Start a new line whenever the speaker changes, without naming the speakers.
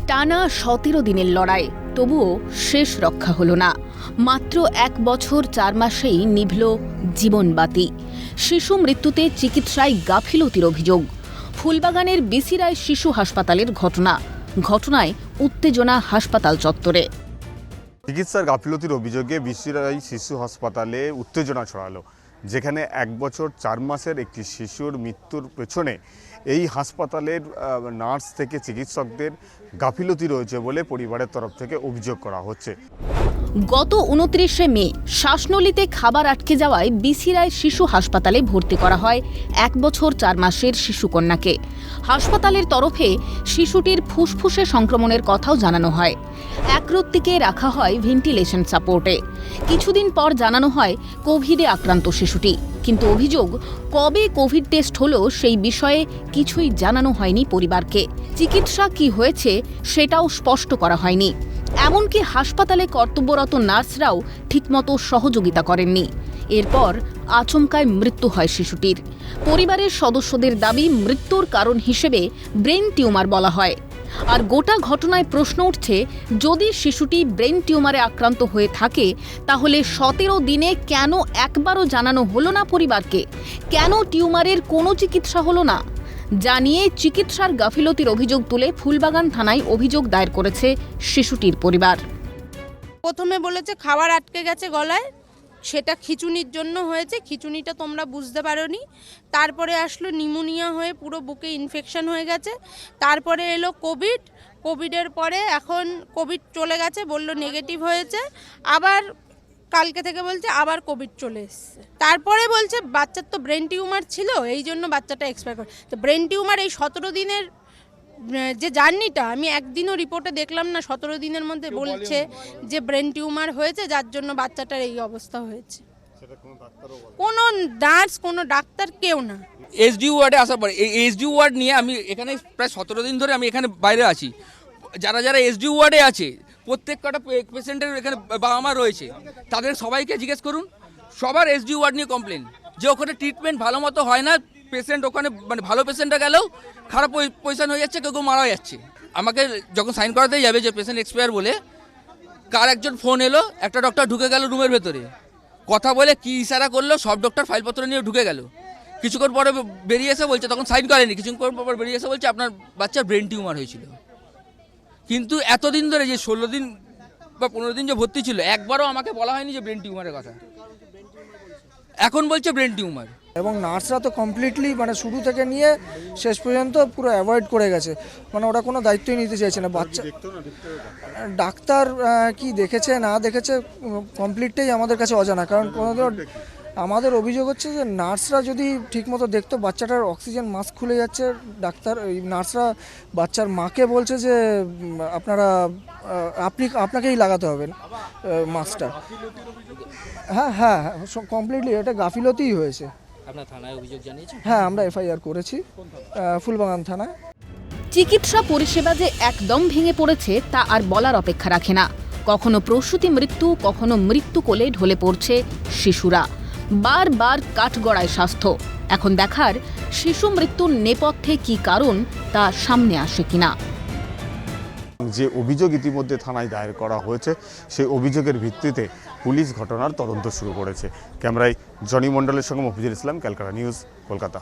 টানা 17 দিনের লড়াই, তবুও শেষ রক্ষা হলো না। মাত্র 1 বছর 4 মাসেই নিভল জীবনবাতি। শিশু মৃত্যুতে চিকিৎসায় গাফিলতির অভিযোগ। ফুলবাগানের বিসি রায় শিশু হাসপাতালের ঘটনায় উত্তেজনা হাসপাতাল চত্বরে।
চিকিৎসার গাফিলতির অভিযোগে বিসি রায় শিশু হাসপাতালে উত্তেজনা ছড়ালো, যেখানে 1 বছর 4 মাসের একটি শিশুর মৃত্যুর পেছনে এই হাসপাতালের নার্স থেকে চিকিৎসকদের গাফিলতি রয়েছে বলে পরিবারের তরফ থেকে অভিযোগ করা হচ্ছে।
গত 29শে মে শ্বাসনলীতে খাবার আটকে যাওয়ায় বিসি রায় শিশু হাসপাতালে ভর্তি করা হয় 1 বছর 4 মাসের শিশুকন্যাকে। হাসপাতালের তরফে শিশুটির ফুসফুসে সংক্রমণের কথাও জানানো হয়। একরত্তিকে রাখা হয় ভেন্টিলেশন সাপোর্টে। কিছুদিন পর জানানো হয় কোভিডে আক্রান্ত শিশুটি, কিন্তু অভিযোগ কবে কোভিড টেস্ট হলো সেই বিষয়ে কিছুই জানানো হয়নি পরিবারকে। চিকিৎসা কি হয়েছে সেটাও স্পষ্ট করা হয়নি। এমনকি হাসপাতালে কর্তব্যরত নার্সরাও ঠিকমতো সহযোগিতা করেননি। এরপর আচমকায় মৃত্যু হয় শিশুটির। পরিবারের সদস্যদের দাবি, মৃত্যুর কারণ হিসেবে ব্রেন টিউমার বলা হয়। আর গোটা ঘটনায় প্রশ্ন উঠছে, যদি শিশুটি ব্রেন টিউমারে আক্রান্ত হয়ে থাকে তাহলে 17 দিনে কেন একবারও জানানো হলো না পরিবারকে? কেন টিউমারের কোনো চিকিৎসা হলো না? জানিয়ে চিকিৎসার গাফিলতির অভিযোগ তুলে ফুলবাগান থানায় অভিযোগ দায়ের করেছে শিশুটির পরিবার।
প্রথমে বলেছে খাবার আটকে গেছে গলায়, সেটা খিঁচুনির জন্য হয়েছে, খিঁচুনিটা তোমরা বুঝতে পারোনি। তারপরে আসলো নিউমোনিয়া হয়ে পুরো বুকে ইনফেকশন হয়ে গেছে। তারপরে এলো কোভিডের পরে এখন কোভিড চলে গেছে, বলল নেগেটিভ হয়েছে। আবার কালকে থেকে বলছে আবার কোভিড চলে এসছে। তারপরে বলছে বাচ্চার তো ব্রেন টিউমার ছিল, এই জন্য বাচ্চাটা এক্সপায়ার করে। তো ব্রেন টিউমার এই 17 দিনের যে জার্নিটা, আমি একদিনও রিপোর্টে দেখলাম না 17 দিনের মধ্যে বলছে যে ব্রেন টিউমার হয়েছে, যার জন্য বাচ্চাটার এই অবস্থা হয়েছে। কোনো নার্স, কোনো ডাক্তার, কেউ না।
এসডি ওয়ার্ডে আসার পরে, এই এসডি ওয়ার্ড নিয়ে আমি এখানে প্রায় 17 দিন ধরে আমি এখানে বাইরে আছি। যারা এসডি ওয়ার্ডে আছে, প্রত্যেক কটা পেশেন্টের এখানে বাবা মা রয়েছে, তাদের সবাইকে জিজ্ঞেস করুন, সবার এসডি ওয়ার্ড নিয়ে কমপ্লেন যে ওখানে ট্রিটমেন্ট ভালো মতো হয় না। পেশেন্ট ওখানে মানে ভালো পেশেন্টরা গেলেও খারাপ পজিশন হয়ে যাচ্ছে, কেউ মারা যাচ্ছে। আমাকে যখন সাইন করাতেই যাবে যে পেশেন্ট এক্সপায়ার বলে, কার একজন ফোন এলো, একটা ডক্টর ঢুকে গেল রুমের ভেতরে, কথা বলে কি ইশারা করলো, সব ডক্টর ফাইলপত্র নিয়ে ঢুকে গেল। কিছুক্ষণ পরে বেরিয়ে এসে বলছে, তখন সাইন করেনি, কিছুক্ষণ পর বেরিয়ে এসে বলছে আপনার বাচ্চার ব্রেন টিউমার হয়েছিল। কিন্তু এতদিন ধরে যে 16 দিন বা 15 দিন যে ভর্তি ছিল, একবারও আমাকে বলা হয়নি যে ব্রেন টিউমারের কথা। এখন বলছে ব্রেন টিউমার।
এবং নার্সরা তো কমপ্লিটলি মানে শুরু থেকে নিয়ে শেষ পর্যন্ত পুরো অ্যাভয়েড করে গেছে, মানে ওরা কোনো দায়িত্বই নিতে চাইছে না। বাচ্চা ডাক্তার কি দেখেছে না দেখেছে কমপ্লিটটাই আমাদের কাছে অজানা। কারণ আমাদের অভিযোগ হচ্ছে যে নার্সরা যদি ঠিকমতো দেখতো, বাচ্চাটার অক্সিজেন মাস্ক খুলে যাচ্ছে, ডাক্তার ওই নার্সরা বাচ্চার মাকে বলছে যে আপনাকেই লাগাতে হবে মাস্কটা। হ্যাঁ, কমপ্লিটলি এটা গাফিলতিই হয়েছে।
আপনার থানায় অভিযোগ জানিয়েছেন?
হ্যাঁ, আমরা এফআইআর করেছি ফুলবাগান থানায়।
চিকিৎসা পরিষেবা যে একদম ভেঙে পড়েছে তা আর বলার অপেক্ষা রাখে না। কখনো প্রসূতি মৃত্যু, কখনো মৃত্যু কোলে ঢলে পড়ছে শিশুরা। বারবার কাঠগড়ায় স্বাস্থ্য। এখন দেখার শিশু মৃত্যুর নেপথ্যে কি কারণ তা সামনে আসে কিনা।
যে অভিযোগ ইতিমধ্যে থানায় দায়ের করা হয়েছে, সেই অভিযোগের ভিত্তিতে পুলিশ ঘটনার তদন্ত শুরু করেছে। ক্যামেরায় জনি মণ্ডলের সঙ্গে মফিজুল ইসলাম, ক্যালকাটা নিউজ, কলকাতা।